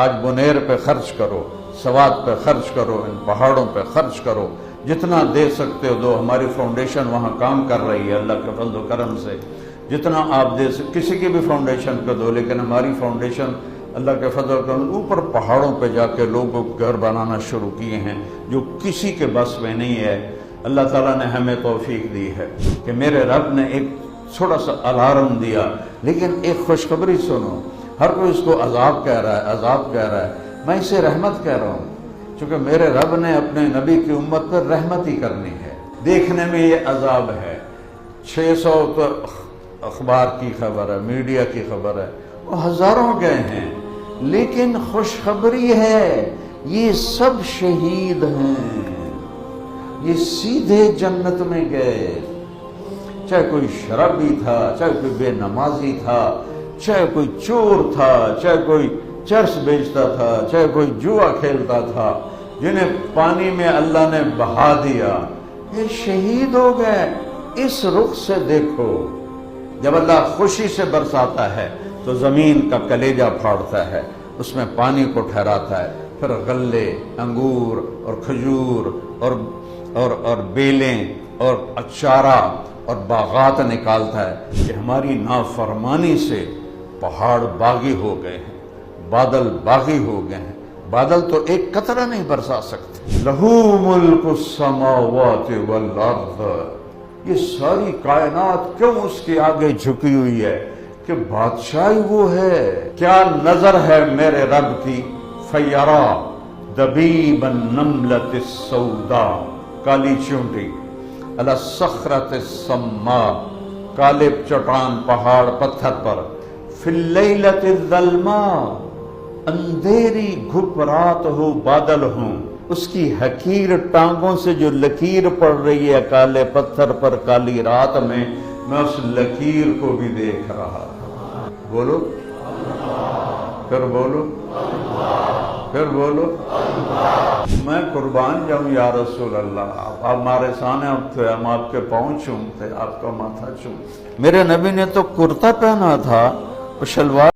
آج بنیر پہ خرچ کرو، سوات پہ خرچ کرو، ان پہاڑوں پہ خرچ کرو، جتنا دے سکتے ہو دو۔ ہماری فاؤنڈیشن وہاں کام کر رہی ہے اللہ کے فضل و کرم سے، جتنا آپ دے سکتے، کسی کی بھی فاؤنڈیشن کو دو، لیکن ہماری فاؤنڈیشن اللہ کے فضل و کرم اوپر پہاڑوں پہ جا کے لوگوں کو گھر بنانا شروع کیے ہیں جو کسی کے بس میں نہیں ہے۔ اللہ تعالیٰ نے ہمیں توفیق دی ہے کہ میرے رب نے ایک تھوڑا سا الارم دیا، لیکن ایک خوشخبری سنو۔ ہر کوئی اس کو عذاب کہہ رہا ہے، عذاب کہہ رہا ہے، میں اسے رحمت کہہ رہا ہوں، چونکہ میرے رب نے اپنے نبی کی امت پر رحمت ہی کرنی ہے۔ دیکھنے میں یہ عذاب ہے، 600 تو اخبار کی خبر ہے، میڈیا کی خبر ہے، وہ ہزاروں گئے ہیں، لیکن خوشخبری ہے یہ سب شہید ہیں، یہ سیدھے جنت میں گئے۔ چاہے کوئی شرابی تھا، چاہے کوئی بے نمازی تھا، چاہے کوئی چور تھا، چاہے کوئی چرس بیچتا تھا، چاہے کوئی جوا کھیلتا تھا، جنہیں پانی میں اللہ نے بہا دیا، یہ شہید ہو گئے۔ اس رخ سے دیکھو، جب اللہ خوشی سے برساتا ہے تو زمین کا کلیجہ پھاڑتا ہے، اس میں پانی کو ٹھہراتا ہے، پھر غلے، انگور اور کھجور اور بیلیں اور اچارہ اور باغات نکالتا ہے۔ کہ ہماری نافرمانی سے پہاڑ باغی ہو گئے ہیں، بادل باغی ہو گئے ہیں، بادل تو ایک قطرہ نہیں برسا سکتے۔ لہو ملک السماوات والارض، یہ ساری کائنات کیوں اس کے آگے جھکی ہوئی ہے کہ بادشاہی وہ ہے۔ کیا نظر ہے میرے رب کی؟ فیرا دبیب النملۃ السوداء، کالی چونٹی، علی الصخرۃ الصماء، کالے چٹان پہاڑ پتھر پر، فی اللیلۃ الظلماء، اندھیری گھپ رات ہو بادل ہوں، اس کی حقیر ٹانگوں سے جو لکیر پڑ رہی ہے کالے پتھر پر کالی رات میں اس لکیر کو بھی دیکھ رہا۔ بولو، پھر بولو، پھر بولو، میں قربان جاؤں یا رسول اللہ، آپ ہمارے سامنے اب تھے، ہم آپ کے پاؤں چومتے، آپ کا ماتھا چومتے۔ میرے نبی نے تو کرتا پہنا تھا، شلوار